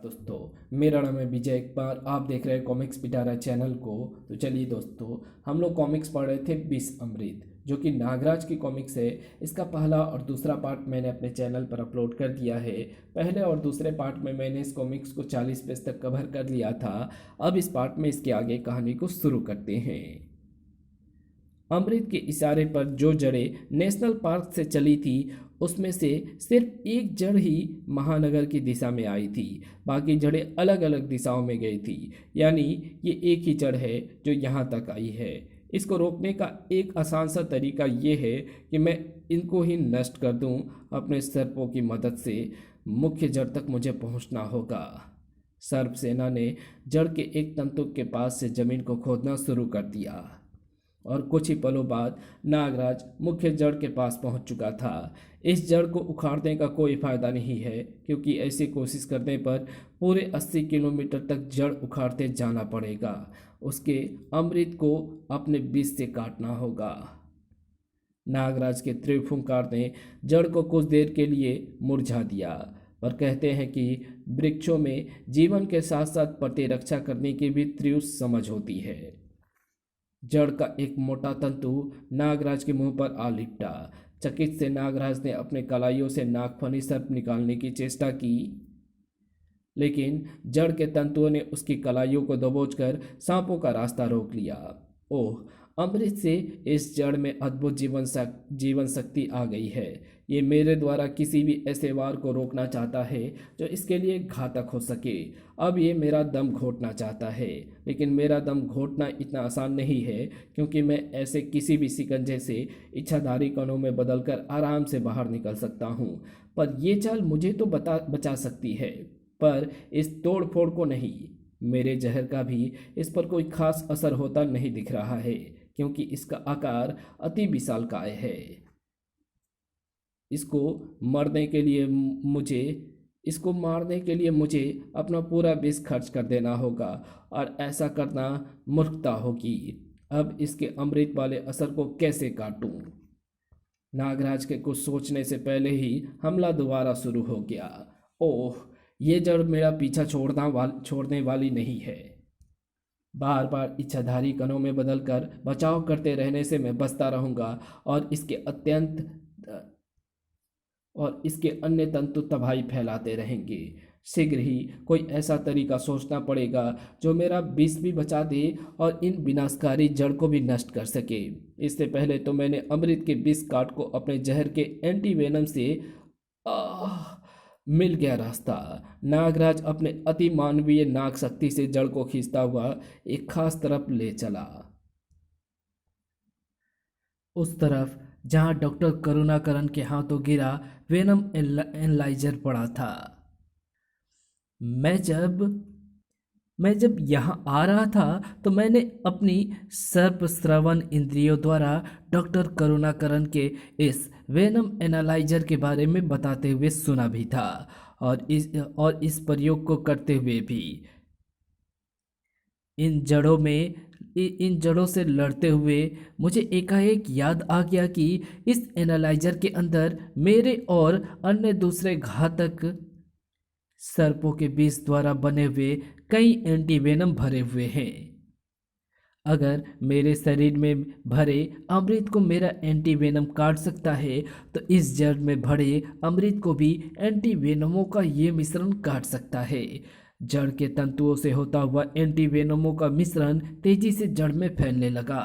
दोस्तों, मेरा नाम है विजय कुमार। आप देख रहे हैं कॉमिक्स पिटारा चैनल को। तो चलिए दोस्तों, हम लोग कॉमिक्स पढ़ रहे थे 20 अमृत, जो कि नागराज की कॉमिक्स है। इसका पहला और दूसरा पार्ट मैंने अपने चैनल पर अपलोड कर दिया है। पहले और दूसरे पार्ट में मैंने इस कॉमिक्स को 40 पेज तक कवर कर लिया था। अब इस पार्ट में इसके आगे कहानी को शुरू करते हैं। अमृत के इशारे पर जो जड़ें नेशनल पार्क से चली थी, उसमें से सिर्फ एक जड़ ही महानगर की दिशा में आई थी। बाकी जड़ें अलग अलग दिशाओं में गई थी। यानी ये एक ही जड़ है जो यहाँ तक आई है। इसको रोकने का एक आसान सा तरीका ये है कि मैं इनको ही नष्ट कर दूं अपने सर्पों की मदद से। मुख्य जड़ तक मुझे पहुंचना होगा। सर्प सेना ने जड़ के एक तंतु के पास से जमीन को खोदना शुरू कर दिया और कुछ ही पलों बाद नागराज मुख्य जड़ के पास पहुंच चुका था। इस जड़ को उखाड़ने का कोई फायदा नहीं है, क्योंकि ऐसी कोशिश करने पर पूरे 80 किलोमीटर तक जड़ उखाड़ते जाना पड़ेगा। उसके अमृत को अपने बीच से काटना होगा। नागराज के तीव्र फुंकार ने जड़ को कुछ देर के लिए मुरझा दिया, पर कहते हैं कि वृक्षों में जीवन के साथ साथ प्रतिरक्षा करने की भी तीव्र समझ होती है। जड़ का एक मोटा तंतु नागराज के मुंह पर आ लिपटा। चकित से नागराज ने अपने कलाइयों से नागफनी सर्प निकालने की चेष्टा की, लेकिन जड़ के तंतुओं ने उसकी कलाइयों को दबोचकर सांपों का रास्ता रोक लिया। ओह, अमृत से इस जड़ में अद्भुत जीवन शक्ति आ गई है। ये मेरे द्वारा किसी भी ऐसे वार को रोकना चाहता है जो इसके लिए घातक हो सके। अब ये मेरा दम घोटना चाहता है, लेकिन मेरा दम घोटना इतना आसान नहीं है, क्योंकि मैं ऐसे किसी भी शिकंजे से इच्छाधारी कणों में बदलकर आराम से बाहर निकल सकता हूँ। पर यह चाल मुझे तो बचा सकती है, पर इस तोड़ फोड़ को नहीं। मेरे जहर का भी इस पर कोई खास असर होता नहीं दिख रहा है, क्योंकि इसका आकार अति विशालकाय है। इसको मारने के लिए मुझे अपना पूरा विष खर्च कर देना होगा, और ऐसा करना मूर्खता होगी। अब इसके अमृत वाले असर को कैसे काटूं? नागराज के कुछ सोचने से पहले ही हमला दोबारा शुरू हो गया। ओह, ये जड़ मेरा पीछा छोड़ने वाली नहीं है। बार बार इच्छाधारी कणों में बदलकर बचाव करते रहने से मैं बचता रहूंगा, और इसके अन्य तंतु तबाही फैलाते रहेंगे। शीघ्र ही कोई ऐसा तरीका सोचना पड़ेगा जो मेरा विष भी बचा दे और इन विनाशकारी जड़ को भी नष्ट कर सके। इससे पहले तो मैंने अमृत के विष काट को अपने जहर के एंटीवेनम से मिल गया रास्ता। नागराज अपने अति मानवीय नाग शक्ति से जड़ को खींचता हुआ एक खास तरफ ले चला, उस तरफ जहां डॉक्टर करुणाकरण के हाथों गिरा वेनम एनालाइजर पड़ा था। मैं जब यहाँ आ रहा था तो मैंने अपनी सर्प श्रवण इंद्रियों द्वारा डॉक्टर करुणाकरण के इस वेनम एनालाइजर के बारे में बताते हुए सुना भी था, और इस प्रयोग को करते हुए भी। इन जड़ों से लड़ते हुए मुझे एकाएक याद आ गया कि इस एनालाइजर के अंदर मेरे और अन्य दूसरे घातक सर्पों के विष द्वारा बने हुए कई एंटीवेनम भरे हुए हैं। अगर मेरे शरीर में भरे अमृत को मेरा एंटीवेनम काट सकता है, तो इस जड़ में भरे अमृत को भी एंटीवेनमों का ये मिश्रण काट सकता है। जड़ के तंतुओं से होता हुआ एंटीवेनमों का मिश्रण तेजी से जड़ में फैलने लगा,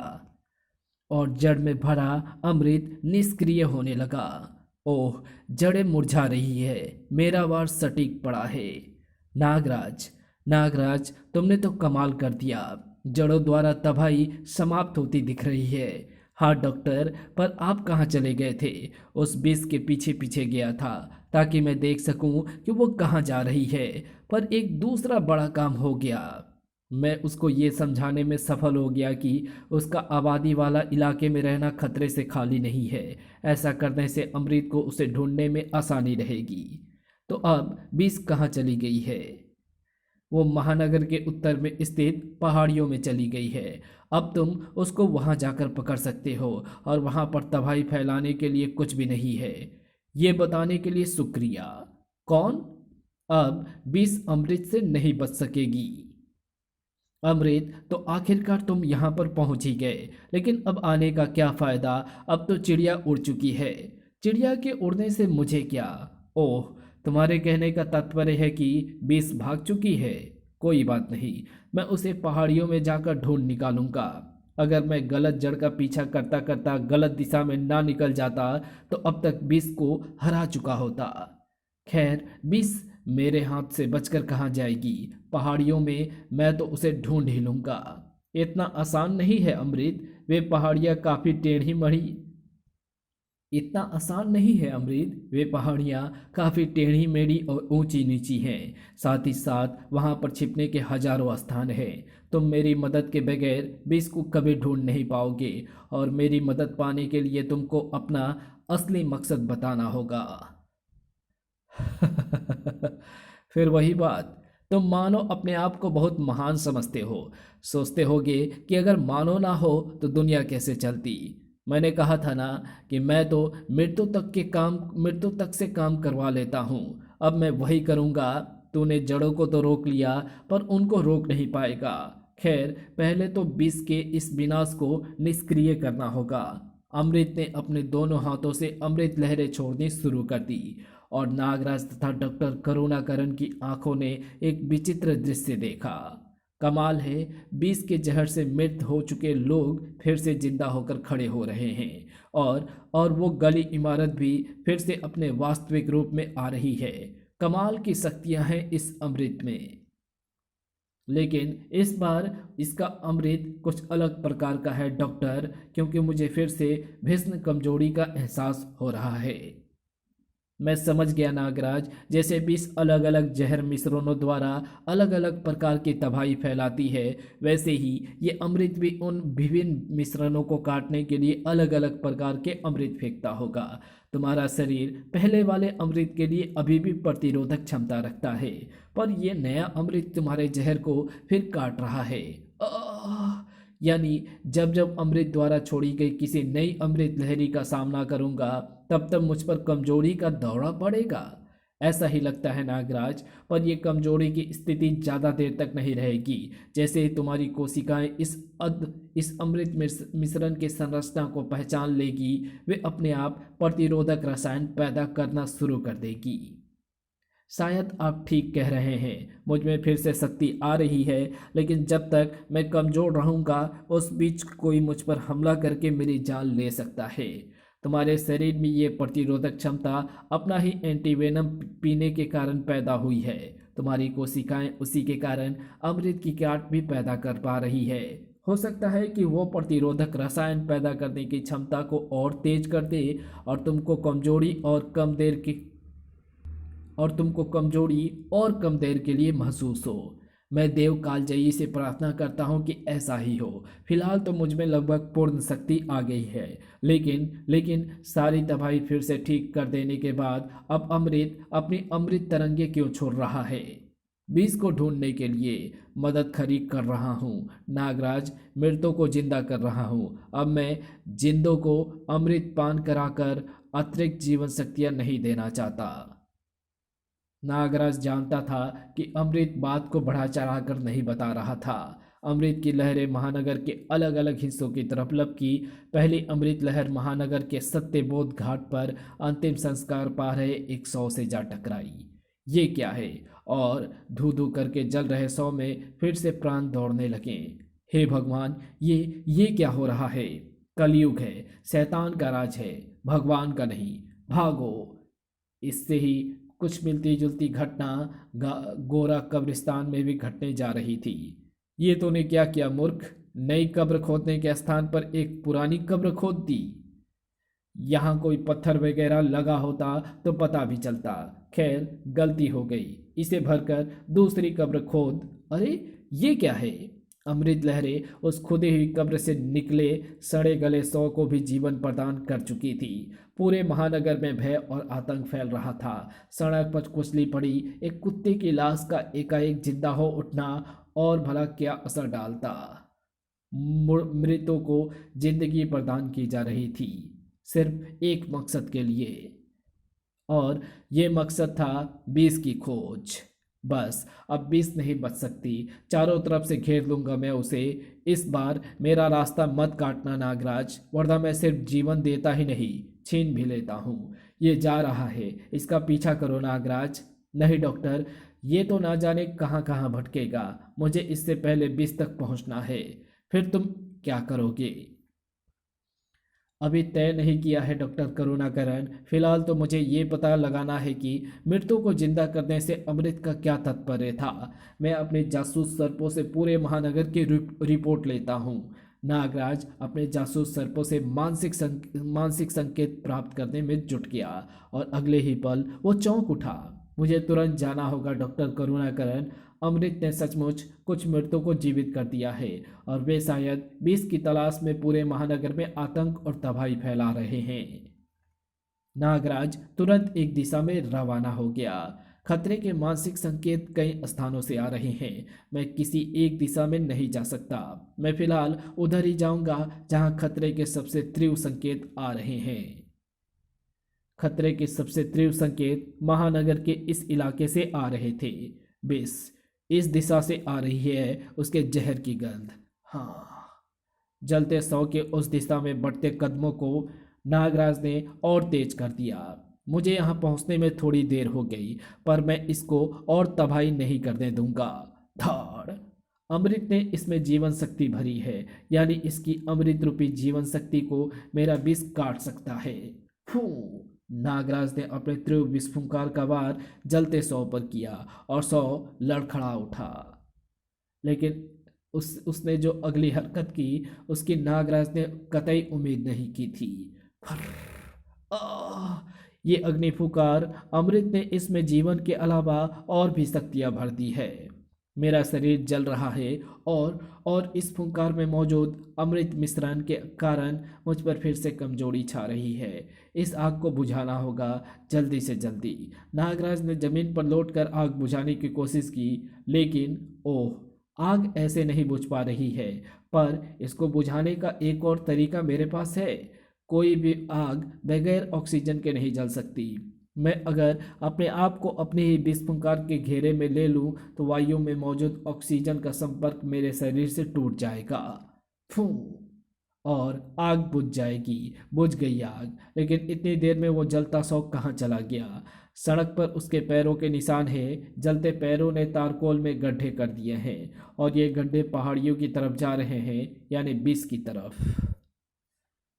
और जड़ में भरा अमृत निष्क्रिय होने लगा। ओह, जड़ें मुरझा रही है। मेरा वार सटीक पड़ा है। नागराज, तुमने तो कमाल कर दिया। जड़ों द्वारा तबाही समाप्त होती दिख रही है। हाँ डॉक्टर, पर आप कहाँ चले गए थे? उस विष के पीछे पीछे गया था, ताकि मैं देख सकूं कि वो कहाँ जा रही है। पर एक दूसरा बड़ा काम हो गया। मैं उसको ये समझाने में सफल हो गया कि उसका आबादी वाला इलाके में रहना खतरे से खाली नहीं है। ऐसा करने से अमृत को उसे ढूंढने में आसानी रहेगी। तो अब विष कहाँ चली गई है? वो महानगर के उत्तर में स्थित पहाड़ियों में चली गई है। अब तुम उसको वहां जाकर पकड़ सकते हो, और वहां पर तबाही फैलाने के लिए कुछ भी नहीं है। ये बताने के लिए शुक्रिया। कौन? अब 20 अमृत से नहीं बच सकेगी। अमृत, तो आखिरकार तुम यहाँ पर पहुंच ही गए, लेकिन अब आने का क्या फायदा? अब तो चिड़िया उड़ चुकी है। चिड़िया के उड़ने से मुझे क्या? ओह, तुम्हारे कहने का तात्पर्य है कि 20 भाग चुकी है। कोई बात नहीं, मैं उसे पहाड़ियों में जाकर ढूंढ निकालूंगा। अगर मैं गलत जड़ का पीछा करता करता गलत दिशा में ना निकल जाता तो अब तक 20 को हरा चुका होता। खैर, 20 मेरे हाथ से बचकर कहाँ जाएगी? पहाड़ियों में मैं तो उसे ढूंढ ही लूंगा। इतना आसान नहीं है अमृत, वे पहाड़ियाँ काफी टेढ़ी मढ़ी इतना आसान नहीं है अमृत, वे पहाड़ियाँ काफी टेढ़ी मेढ़ी और ऊंची नीची हैं। साथ ही साथ वहां पर छिपने के हजारों स्थान हैं। तुम मेरी मदद के बगैर भी इसको कभी ढूंढ नहीं पाओगे, और मेरी मदद पाने के लिए तुमको अपना असली मकसद बताना होगा। फिर वही बात, तुम मानो अपने आप को बहुत महान समझते हो। सोचते होगे कि अगर मानो ना हो तो दुनिया कैसे चलती। मैंने कहा था ना कि मैं तो मृत्यु तक से काम करवा लेता हूँ। अब मैं वही करूँगा। तूने जड़ों को तो रोक लिया, पर उनको रोक नहीं पाएगा। खैर, पहले तो विष के इस विनाश को निष्क्रिय करना होगा। अमृत ने अपने दोनों हाथों से अमृत लहरें छोड़नी शुरू कर दी, और नागराज तथा डॉक्टर करुणाकरण की आंखों ने एक विचित्र दृश्य देखा। कमाल है, 20 के जहर से मृत हो चुके लोग फिर से जिंदा होकर खड़े हो रहे हैं, और वो गली इमारत भी फिर से अपने वास्तविक रूप में आ रही है। कमाल की शक्तियां हैं इस अमृत में। लेकिन इस बार इसका अमृत कुछ अलग प्रकार का है डॉक्टर, क्योंकि मुझे फिर से भीषण कमजोरी का एहसास हो रहा है। मैं समझ गया नागराज, जैसे 20 अलग अलग जहर मिश्रणों द्वारा अलग अलग प्रकार की तबाही फैलाती है, वैसे ही ये अमृत भी उन विभिन्न मिश्रणों को काटने के लिए अलग अलग प्रकार के अमृत फेंकता होगा। तुम्हारा शरीर पहले वाले अमृत के लिए अभी भी प्रतिरोधक क्षमता रखता है, पर यह नया अमृत तुम्हारे जहर को फिर काट रहा है। आह! यानी जब जब अमृत द्वारा छोड़ी गई किसी नई अमृत लहरी का सामना करूंगा, तब तब मुझ पर कमजोरी का दौरा पड़ेगा। ऐसा ही लगता है नागराज, पर यह कमजोरी की स्थिति ज्यादा देर तक नहीं रहेगी। जैसे ही तुम्हारी कोशिकाएं इस अमृत मिश्रण के संरचना को पहचान लेगी, वे अपने आप प्रतिरोधक रसायन पैदा करना शुरू कर देगी। शायद आप ठीक कह रहे हैं, मुझ में फिर से शक्ति आ रही है, लेकिन जब तक मैं कमजोर रहूंगा, उस बीच कोई मुझ पर हमला करके मेरी जान ले सकता है। तुम्हारे शरीर में ये प्रतिरोधक क्षमता अपना ही एंटीवेनम पीने के कारण पैदा हुई है। तुम्हारी कोशिकाएं उसी के कारण अमृत की काट भी पैदा कर पा रही है। हो सकता है कि वो प्रतिरोधक रसायन पैदा करने की क्षमता को और तेज कर दे, और तुमको कमजोरी और कम देर के लिए महसूस हो। मैं देव कालजयी से प्रार्थना करता हूँ कि ऐसा ही हो। फिलहाल तो मुझ में लगभग पूर्ण शक्ति आ गई है, लेकिन सारी तबाही फिर से ठीक कर देने के बाद अब अमृत अपनी अमृत तरंगे क्यों छोड़ रहा है? बीज को ढूंढने के लिए मदद खरीद कर रहा हूँ नागराज, मृतों को जिंदा कर रहा हूँ। अब मैं जिंदों को अमृत पान कराकर अतिरिक्त जीवन शक्तियाँ नहीं देना चाहता। नागराज जानता था कि अमृत बात को बढ़ा चढ़ाकर नहीं बता रहा था। अमृत की लहरें महानगर के अलग अलग हिस्सों की तरफ लपकी। पहली अमृत लहर महानगर के सत्यबोध घाट पर अंतिम संस्कार पा रहे एक शव से जा टकराई। ये क्या है? और धू धू करके जल रहे शव में फिर से प्राण दौड़ने लगे। हे भगवान, ये क्या हो रहा है? कलयुग है, शैतान का राज है, भगवान का नहीं। भागो! इससे ही कुछ मिलती जुलती घटना गोरा कब्रिस्तान में भी घटने जा रही थी। ये तूने क्या किया मूर्ख? नई कब्र खोदने के स्थान पर एक पुरानी कब्र खोद दी। यहाँ कोई पत्थर वगैरह लगा होता तो पता भी चलता। खैर, गलती हो गई, इसे भरकर दूसरी कब्र खोद। अरे, ये क्या है? अमृत लहरें उस खुदी हुई कब्र से निकले सड़े गले शव को भी जीवन प्रदान कर चुकी थी। पूरे महानगर में भय और आतंक फैल रहा था। सड़क पर कुचली पड़ी एक कुत्ते की लाश का एकाएक जिंदा हो उठना और भला क्या असर डालता? मृतों को जिंदगी प्रदान की जा रही थी, सिर्फ एक मकसद के लिए। और ये मकसद था बीस की खोज। बस अब बीस नहीं बच सकती, चारों तरफ से घेर लूंगा मैं उसे। इस बार मेरा रास्ता मत काटना नागराज, वरना मैं सिर्फ जीवन देता ही नहीं, छीन भी लेता हूँ। ये जा रहा है, इसका पीछा करो नागराज। नहीं डॉक्टर, ये तो ना जाने कहाँ कहाँ भटकेगा, मुझे इससे पहले बीस तक पहुँचना है। फिर तुम क्या करोगे? अभी तय नहीं किया है डॉक्टर करुणाकरण। फिलहाल तो मुझे ये पता लगाना है कि मृत्यु को जिंदा करने से अमृत का क्या तात्पर्य था। मैं अपने जासूस सर्पों से पूरे महानगर की रिपोर्ट लेता हूँ। नागराज अपने जासूस सर्पों से मानसिक संकेत प्राप्त करने में जुट गया और अगले ही पल वो चौंक उठा। मुझे तुरंत जाना होगा डॉक्टर करुणाकरण। अमृत ने सचमुच कुछ मृतों को जीवित कर दिया है और वे शायद बीस की तलाश में पूरे महानगर में आतंक और तबाही फैला रहे हैं। नागराज तुरंत एक दिशा में रवाना हो गया। खतरे के मानसिक संकेत कई स्थानों से आ रहे हैं। मैं किसी एक दिशा में नहीं जा सकता। मैं फिलहाल उधर ही जाऊंगा जहां खतरे के सबसे तीव्र संकेत आ रहे हैं। खतरे के सबसे तीव्र संकेत महानगर के इस इलाके से आ रहे थे। बेस इस दिशा से आ रही है उसके जहर की गंध। हाँ। जलते शव के उस दिशा में बढ़ते कदमों को नागराज ने और तेज कर दिया। मुझे यहाँ पहुँचने में थोड़ी देर हो गई, पर मैं इसको और तबाही नहीं करने दूंगा। धाड़। अमृत ने इसमें जीवन शक्ति भरी है, यानी इसकी अमृत रूपी जीवन शक्ति को मेरा विष काट सकता है। फू। नागराज ने अपने तीव्र विस्फुंकार का वार जलते शव पर किया और शव लड़खड़ा उठा। लेकिन उसने जो अगली हरकत की, उसकी नागराज ने कतई उम्मीद नहीं की थी। फर्र। आह! ये अग्नि फुकार अमृत ने इसमें जीवन के अलावा और भी शक्तियां भर दी है। मेरा शरीर जल रहा है और इस फुंकार में मौजूद अमृत मिश्रण के कारण मुझ पर फिर से कमजोरी छा रही है। इस आग को बुझाना होगा जल्दी से जल्दी। नागराज ने जमीन पर लौटकर आग बुझाने की कोशिश की, लेकिन ओह, आग ऐसे नहीं बुझ पा रही है। पर इसको बुझाने का एक और तरीका मेरे पास है। कोई भी आग बगैर ऑक्सीजन के नहीं जल सकती। मैं अगर अपने आप को अपने ही विस्फुंकार के घेरे में ले लूं तो वायु में मौजूद ऑक्सीजन का संपर्क मेरे शरीर से टूट जाएगा। फू। और आग बुझ जाएगी। बुझ गई आग, लेकिन इतनी देर में वो जलता शव कहाँ चला गया? सड़क पर उसके पैरों के निशान हैं। जलते पैरों ने तारकोल में गड्ढे कर दिए हैं और ये गड्ढे पहाड़ियों की तरफ जा रहे हैं, यानी बीस की तरफ।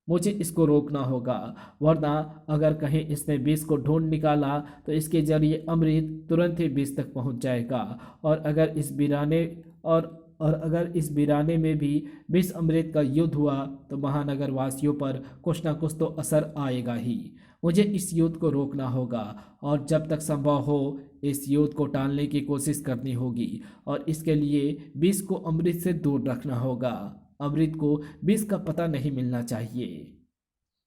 मुझे इसको रोकना होगा, वरना अगर कहीं इसने विष को ढूंढ निकाला तो इसके जरिए अमृत तुरंत ही विष तक पहुंच जाएगा। और अगर इस वीराने और अगर इस वीराने में भी विष अमृत का युद्ध हुआ तो महानगर वासियों पर कुछ ना कुछ तो असर आएगा ही। मुझे इस युद्ध को रोकना होगा और जब तक संभव हो इस युद्ध को टालने की कोशिश करनी होगी। और इसके लिए विष को अमृत से दूर रखना होगा। अमृत को विष का पता नहीं मिलना चाहिए।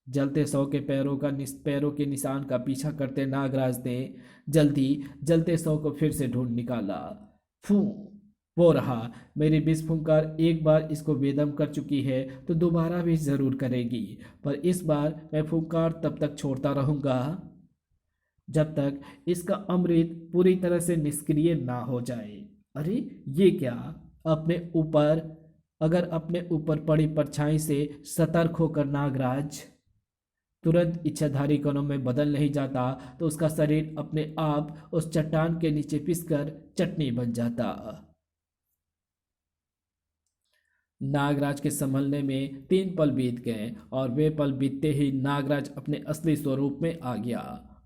जलते शव के पैरों के निशान का पीछा करते नागराज ने जल्दी जलते शव को फिर से ढूंढ निकाला। फू। वो रहा। मेरी विष फुंकार एक बार इसको बेदम कर चुकी है तो दोबारा भी जरूर करेगी, पर इस बार मैं फुंकार तब तक छोड़ता रहूंगा जब तक इसका अमृत पूरी तरह से निष्क्रिय ना हो जाए। अरे ये क्या? अपने ऊपर अगर अपने ऊपर पड़ी परछाई से सतर्क होकर नागराज तुरंत इच्छाधारी कणों में बदल नहीं जाता तो उसका शरीर अपने आप उस चट्टान के नीचे पिसकर चटनी बन जाता। नागराज के संभलने में 3 पल बीत गए और वे पल बीतते ही नागराज अपने असली स्वरूप में आ गया।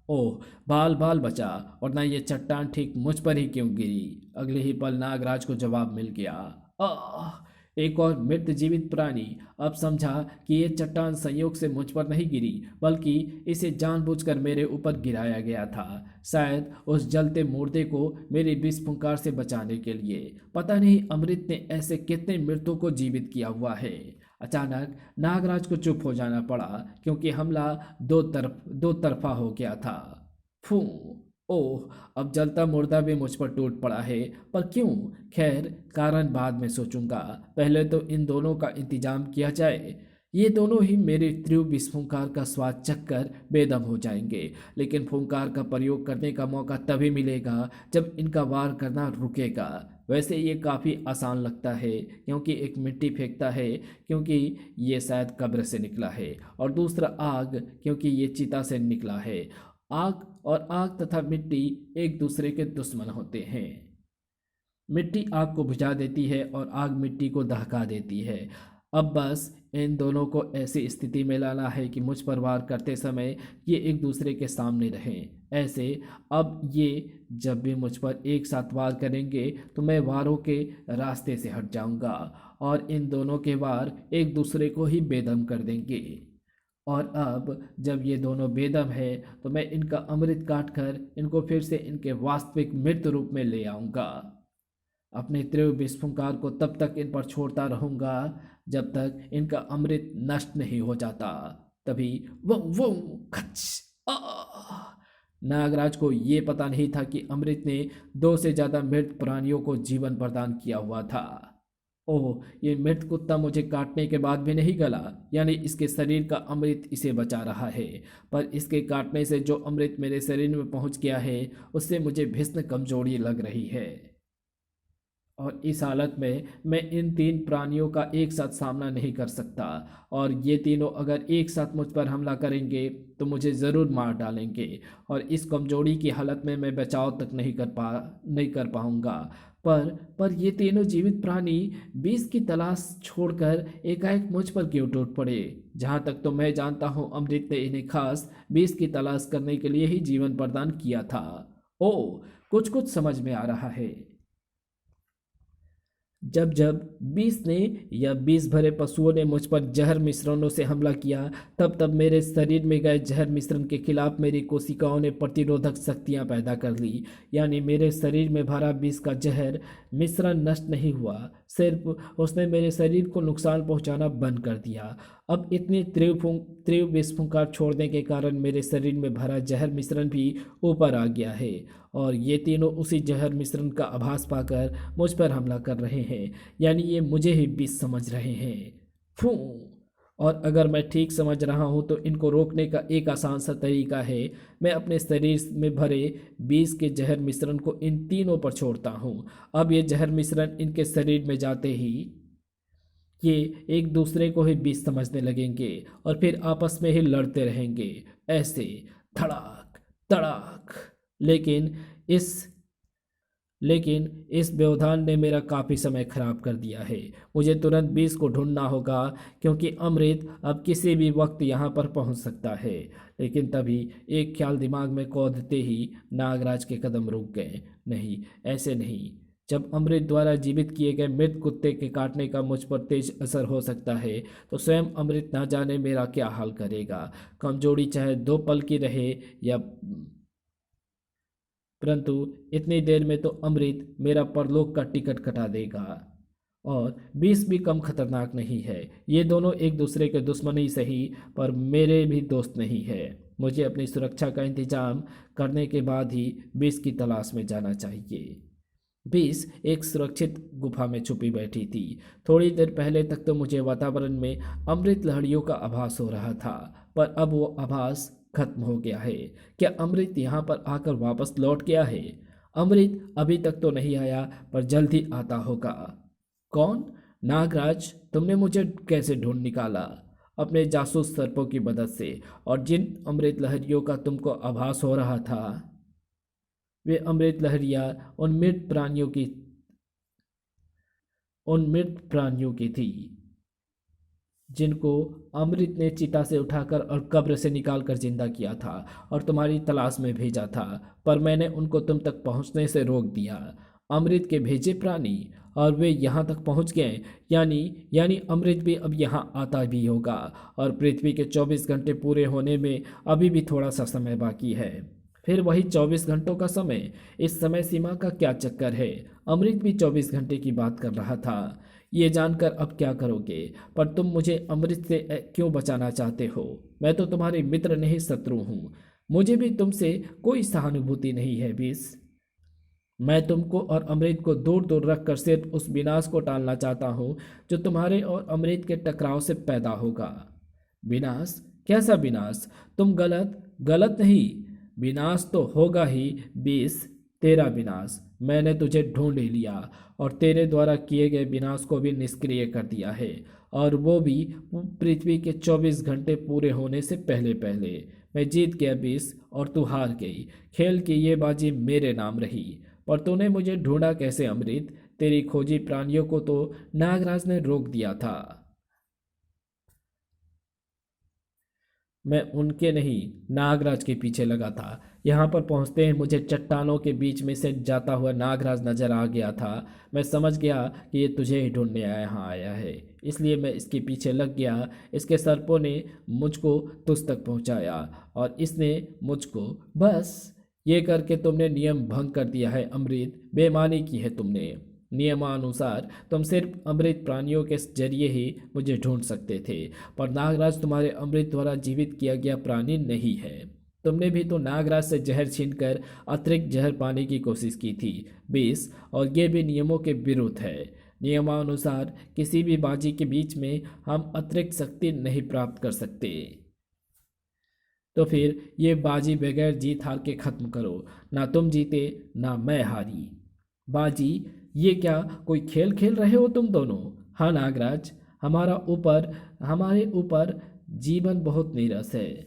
ओह, बाल बाल बचा, और ना ये चट्टान ठीक मुझ पर ही क्यों गिरी? अगले ही पल नागराज को जवाब मिल गया। आह! एक और मृत जीवित प्राणी। अब समझा कि ये चट्टान संयोग से मुझ पर नहीं गिरी, बल्कि इसे जानबूझकर मेरे ऊपर गिराया गया था, शायद उस जलते मुर्दे को मेरी विष फुंकार से बचाने के लिए। पता नहीं अमृत ने ऐसे कितने मृतों को जीवित किया हुआ है। अचानक नागराज को चुप हो जाना पड़ा, क्योंकि हमला दो तरफा हो गया था। फू। ओह, अब जलता मुर्दा भी मुझ पर टूट पड़ा है, पर क्यों? खैर, कारण बाद में सोचूंगा, पहले तो इन दोनों का इंतजाम किया जाए। ये दोनों ही मेरे तीव्र विस्फुंकार का स्वाद चखकर बेदम हो जाएंगे, लेकिन फुंकार का प्रयोग करने का मौका तभी मिलेगा जब इनका वार करना रुकेगा। वैसे ये काफ़ी आसान लगता है, क्योंकि एक मिट्टी फेंकता है क्योंकि ये शायद कब्र से निकला है, और दूसरा आग क्योंकि ये चिता से निकला है। आग और आग तथा मिट्टी एक दूसरे के दुश्मन होते हैं। मिट्टी आग को बुझा देती है और आग मिट्टी को दहका देती है। अब बस इन दोनों को ऐसी स्थिति में लाना है कि मुझ पर वार करते समय ये एक दूसरे के सामने रहें। ऐसे अब ये जब भी मुझ पर एक साथ वार करेंगे तो मैं वारों के रास्ते से हट जाऊंगा और इन दोनों के वार एक दूसरे को ही बेदम कर देंगे। और अब जब ये दोनों बेदम है तो मैं इनका अमृत काट कर इनको फिर से इनके वास्तविक मृत रूप में ले आऊंगा। अपने तीव्र विस्फुंकार को तब तक इन पर छोड़ता रहूंगा जब तक इनका अमृत नष्ट नहीं हो जाता। तभी वो खच आ! नागराज को ये पता नहीं था कि अमृत ने 2 से ज़्यादा मृत प्राणियों को जीवन प्रदान किया हुआ था। ओह, ये मृत कुत्ता मुझे काटने के बाद भी नहीं गला, यानी इसके शरीर का अमृत इसे बचा रहा है। पर इसके काटने से जो अमृत मेरे शरीर में पहुंच गया है उससे मुझे भीषण कमजोरी लग रही है। और इस हालत में मैं इन 3 प्राणियों का एक साथ सामना नहीं कर सकता, और ये तीनों अगर एक साथ मुझ पर हमला करेंगे तो मुझे ज़रूर मार डालेंगे, और इस कमजोरी की हालत में मैं बचाव तक नहीं कर पाऊंगा। पर ये तीनों जीवित प्राणी विष की तलाश छोड़कर एकाएक मुझ पर क्यों टूट पड़े? जहाँ तक तो मैं जानता हूँ अमृत ने इन्हें खास विष की तलाश करने के लिए ही जीवन प्रदान किया था। ओह, कुछ कुछ समझ में आ रहा है। जब जब बीस ने या 20 भरे पशुओं ने मुझ पर जहर मिश्रणों से हमला किया, तब तब मेरे शरीर में गए जहर मिश्रण के खिलाफ मेरी कोशिकाओं ने प्रतिरोधक शक्तियां पैदा कर ली। यानी मेरे शरीर में भरा विष का जहर मिश्रण नष्ट नहीं हुआ, सिर्फ उसने मेरे शरीर को नुकसान पहुंचाना बंद कर दिया। अब इतनी तीव्र विस्फुंकार छोड़ने के कारण मेरे शरीर में भरा जहर मिश्रण भी ऊपर आ गया है, और ये तीनों उसी जहर मिश्रण का आभास पाकर मुझ पर हमला कर रहे हैं। यानी ये मुझे ही विष समझ रहे हैं। फू! और अगर मैं ठीक समझ रहा हूँ तो इनको रोकने का एक आसान सा तरीका है, मैं अपने शरीर में भरे विष के जहर मिश्रण को इन तीनों पर छोड़ता हूँ। अब ये जहर मिश्रण इनके शरीर में जाते ही ये एक दूसरे को ही विष समझने लगेंगे और फिर आपस में ही लड़ते रहेंगे, ऐसे धड़ाक धड़ाक। लेकिन इस लेकिन इस व्यवधान ने मेरा काफ़ी समय खराब कर दिया है। मुझे तुरंत बीस को ढूंढना होगा, क्योंकि अमृत अब किसी भी वक्त यहाँ पर पहुँच सकता है। लेकिन तभी एक ख्याल दिमाग में कौंधते ही नागराज के कदम रुक गए। नहीं, ऐसे नहीं। जब अमृत द्वारा जीवित किए गए मृत कुत्ते के काटने का मुझ पर तेज असर हो सकता है, तो स्वयं अमृत ना जाने मेरा क्या हाल करेगा। कमजोरी चाहे 2 पल की रहे या परंतु इतनी देर में तो अमृत मेरा परलोक का टिकट कटा देगा। और विष भी कम खतरनाक नहीं है। ये दोनों एक दूसरे के दुश्मन ही सही, पर मेरे भी दोस्त नहीं है। मुझे अपनी सुरक्षा का इंतजाम करने के बाद ही विष की तलाश में जाना चाहिए। विष एक सुरक्षित गुफा में छुपी बैठी थी। थोड़ी देर पहले तक तो मुझे वातावरण में अमृत लहड़ियों का आभास हो रहा था, पर अब वो आभास खत्म हो गया है। क्या अमृत यहाँ पर आकर वापस लौट गया है? अमृत अभी तक तो नहीं आया, पर जल्द ही आता होगा। कौन? नागराज, तुमने मुझे कैसे ढूंढ निकाला? अपने जासूस सर्पों की मदद से। और जिन अमृत लहरियों का तुमको आभास हो रहा था, वे अमृत लहरियां उन मृत प्राणियों की थी जिनको अमृत ने चिता से उठाकर और कब्र से निकालकर जिंदा किया था और तुम्हारी तलाश में भेजा था, पर मैंने उनको तुम तक पहुंचने से रोक दिया। अमृत के भेजे प्राणी, और वे यहाँ तक पहुँच गए। यानी अमृत भी अब यहाँ आता भी होगा, और पृथ्वी के 24 घंटे पूरे होने में अभी भी थोड़ा सा समय बाकी है। फिर वही 24 घंटों का समय। इस समय सीमा का क्या चक्कर है? अमृत भी 24 घंटे की बात कर रहा था। ये जानकर अब क्या करोगे? पर तुम मुझे अमृत से क्यों बचाना चाहते हो? मैं तो तुम्हारे मित्र नहीं, शत्रु हूँ। मुझे भी तुमसे कोई सहानुभूति नहीं है बीस। मैं तुमको और अमृत को दूर दूर रखकर सिर्फ उस विनाश को टालना चाहता हूँ जो तुम्हारे और अमृत के टकराव से पैदा होगा। विनाश? कैसा विनाश? तुम गलत गलत नहीं, विनाश तो होगा ही। बीस, तेरा विनाश। मैंने तुझे ढूंढ ही लिया और तेरे द्वारा किए गए विनाश को भी निष्क्रिय कर दिया है, और वो भी पृथ्वी के 24 घंटे पूरे होने से पहले पहले। मैं जीत गया बीस, और तू हार गई। खेल की ये बाजी मेरे नाम रही। पर तूने मुझे ढूंढा कैसे अमृत? तेरी खोजी प्राणियों को तो नागराज ने रोक दिया था। मैं उनके नहीं, नागराज के पीछे लगा था। यहाँ पर पहुँचते ही मुझे चट्टानों के बीच में से जाता हुआ नागराज नजर आ गया था। मैं समझ गया कि ये तुझे ही ढूंढने यहाँ आया है, इसलिए मैं इसके पीछे लग गया। इसके सर्पों ने मुझको तुझ तक पहुँचाया और इसने मुझको। बस ये करके तुमने नियम भंग कर दिया है अमृत, बेईमानी की है तुमने। नियमानुसार तुम सिर्फ अमृत प्राणियों के जरिए ही मुझे ढूंढ सकते थे, पर नागराज तुम्हारे अमृत द्वारा जीवित किया गया प्राणी नहीं है। तुमने भी तो नागराज से जहर छीनकर अतिरिक्त जहर पाने की कोशिश की थी बीस, और ये भी नियमों के विरुद्ध है। नियमानुसार किसी भी बाजी के बीच में हम अतिरिक्त शक्ति नहीं प्राप्त कर सकते। तो फिर ये बाजी बगैर जीत हार के खत्म करो। ना तुम जीते ना मैं हारी। बाजी? ये क्या कोई खेल खेल रहे हो तुम दोनों? हाँ नागराज, हमारे ऊपर जीवन बहुत नीरस है।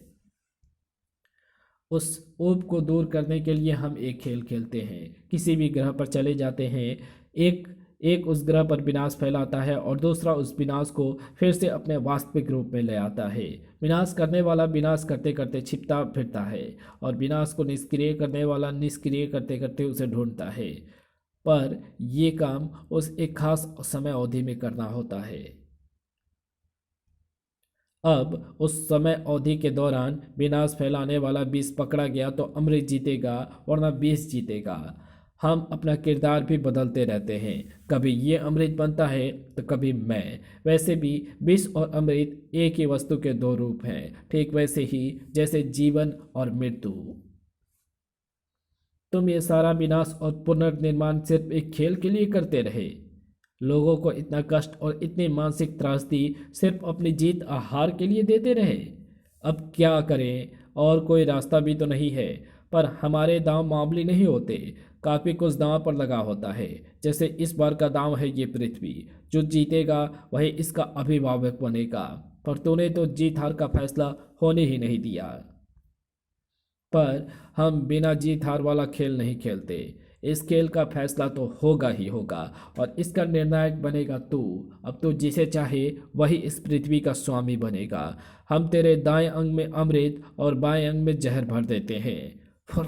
उस ऊब को दूर करने के लिए हम एक खेल खेलते हैं। किसी भी ग्रह पर चले जाते हैं। एक एक उस ग्रह पर विनाश फैलाता है और दूसरा उस विनाश को फिर से अपने वास्तविक रूप में ले आता है। विनाश करने वाला विनाश करते करते छिपता फिरता है और विनाश को निष्क्रिय करने वाला निष्क्रिय करते करते उसे ढूंढता है। पर यह काम उस एक खास समय अवधि में करना होता है। अब उस समय अवधि के दौरान विनाश फैलाने वाला विष पकड़ा गया तो अमृत जीतेगा, वरना विष जीतेगा। हम अपना किरदार भी बदलते रहते हैं, कभी ये अमृत बनता है तो कभी मैं। वैसे भी विष और अमृत एक ही वस्तु के दो रूप हैं, ठीक वैसे ही जैसे जीवन और मृत्यु। तुम ये सारा विनाश और पुनर्निर्माण सिर्फ एक खेल के लिए करते रहे। लोगों को इतना कष्ट और इतनी मानसिक त्रासदी सिर्फ अपनी जीत और हार के लिए देते रहे। अब क्या करें, और कोई रास्ता भी तो नहीं है। पर हमारे दांव मामूली नहीं होते, काफ़ी कुछ दांव पर लगा होता है। जैसे इस बार का दांव है ये पृथ्वी। जो जीतेगा वही इसका अभिभावक बनेगा। पर तूने तो जीत हार का फैसला होने ही नहीं दिया। पर हम बिना जीत हार वाला खेल नहीं खेलते। इस खेल का फैसला तो होगा ही होगा, और इसका निर्णायक बनेगा तू। अब तू जिसे चाहे वही इस पृथ्वी का स्वामी बनेगा। हम तेरे दाएं अंग में अमृत और बाएं अंग में जहर भर देते हैं। फुर्र।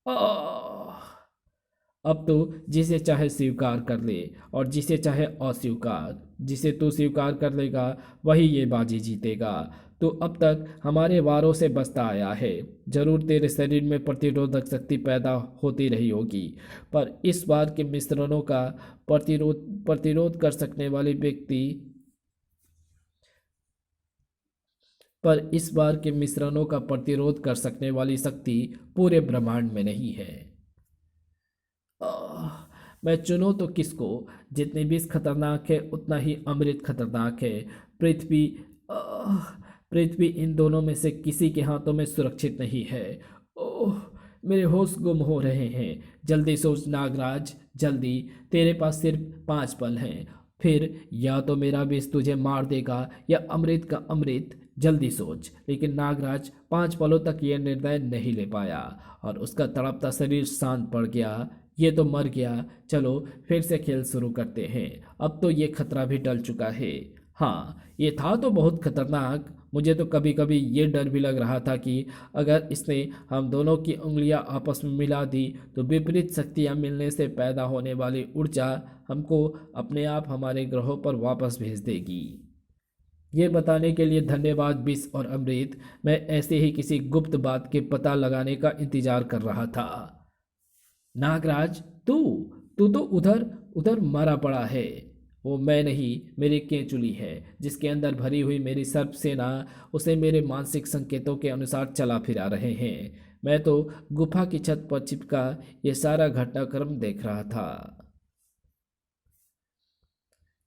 आह! अब तो जिसे चाहे स्वीकार कर ले और जिसे चाहे अस्वीकार। जिसे तू स्वीकार कर लेगा वही ये बाजी जीतेगा। तो अब तक हमारे वारों से बचता आया है। जरूर तेरे शरीर में प्रतिरोधक शक्ति पैदा होती रही होगी, पर इस बार के मिश्रणों का प्रतिरोध प्रतिरोध कर सकने वाली व्यक्ति पर इस बार के मिश्रणों का प्रतिरोध कर सकने वाली शक्ति पूरे ब्रह्मांड में नहीं है। आह, मैं चुनूं तो किसको? जितनी विष खतरनाक है उतना ही अमृत खतरनाक है। पृथ्वी आह, पृथ्वी इन दोनों में से किसी के हाथों में सुरक्षित नहीं है। ओह, मेरे होश गुम हो रहे हैं। जल्दी सोच नागराज, जल्दी। तेरे पास सिर्फ 5 पल हैं। फिर या तो मेरा विष तुझे मार देगा या अमृत का अमृत। जल्दी सोच। लेकिन नागराज 5 पलों तक यह निर्णय नहीं ले पाया और उसका तड़पता शरीर शांत पड़ गया। ये तो मर गया। चलो फिर से खेल शुरू करते हैं। अब तो ये खतरा भी टल चुका है। हाँ, ये था तो बहुत खतरनाक। मुझे तो कभी कभी ये डर भी लग रहा था कि अगर इसने हम दोनों की उंगलियां आपस में मिला दी तो विपरीत शक्तियां मिलने से पैदा होने वाली ऊर्जा हमको अपने आप हमारे ग्रहों पर वापस भेज देगी। ये बताने के लिए धन्यवाद विष और अमृत। मैं ऐसे ही किसी गुप्त बात के पता लगाने का इंतजार कर रहा था। नागराज, तू तू तो उधर उधर मरा पड़ा है। वो मैं नहीं, मेरी केंचुली है जिसके अंदर भरी हुई मेरी सर्प सेना उसे मेरे मानसिक संकेतों के अनुसार चला फिरा रहे हैं। मैं तो गुफा की छत पर चिपका ये सारा घटनाक्रम देख रहा था।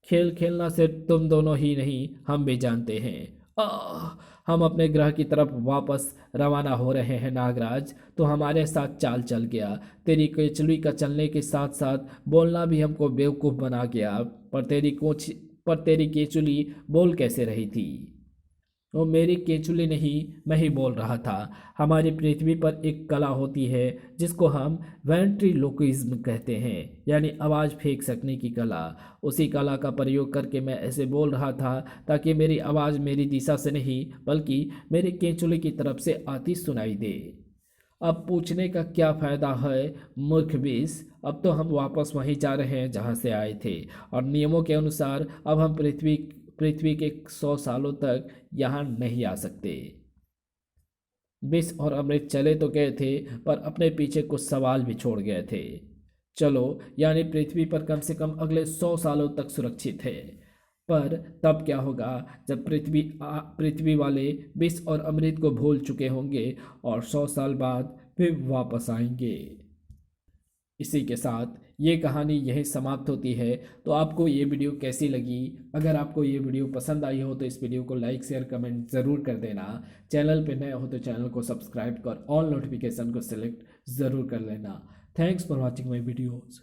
खेल खेलना सिर्फ तुम दोनों ही नहीं, हम भी जानते हैं। आह, हम अपने ग्रह की तरफ वापस रवाना हो रहे हैं नागराज। तो हमारे साथ चाल चल गया। तेरी केचुली का चलने के साथ साथ बोलना भी हमको बेवकूफ़ बना गया। पर तेरी केचुली बोल कैसे रही थी? वो मेरी केंचुली नहीं, मैं ही बोल रहा था। हमारी पृथ्वी पर एक कला होती है जिसको हम वेंट्रीलोक्विज्म कहते हैं, यानी आवाज़ फेंक सकने की कला। उसी कला का प्रयोग करके मैं ऐसे बोल रहा था ताकि मेरी आवाज़ मेरी दिशा से नहीं बल्कि मेरी केंचुली की तरफ से आती सुनाई दे। अब पूछने का क्या फ़ायदा है मूर्ख बीस। अब तो हम वापस वहीं जा रहे हैं जहाँ से आए थे, और नियमों के अनुसार अब हम पृथ्वी के 100 सालों तक यहाँ नहीं आ सकते। बिस और अमृत चले तो गए थे, पर अपने पीछे कुछ सवाल भी छोड़ गए थे। चलो, यानी पृथ्वी पर कम से कम अगले 100 सालों तक सुरक्षित है। पर तब क्या होगा जब पृथ्वी वाले बिस और अमृत को भूल चुके होंगे और 100 साल बाद फिर वापस आएंगे। इसी के साथ ये कहानी यहीं समाप्त होती है। तो आपको ये वीडियो कैसी लगी? अगर आपको ये वीडियो पसंद आई हो तो इस वीडियो को लाइक शेयर कमेंट ज़रूर कर देना। चैनल पे नए हो तो चैनल को सब्सक्राइब कर ऑल नोटिफिकेशन को सिलेक्ट ज़रूर कर लेना। Thanks for watching my videos.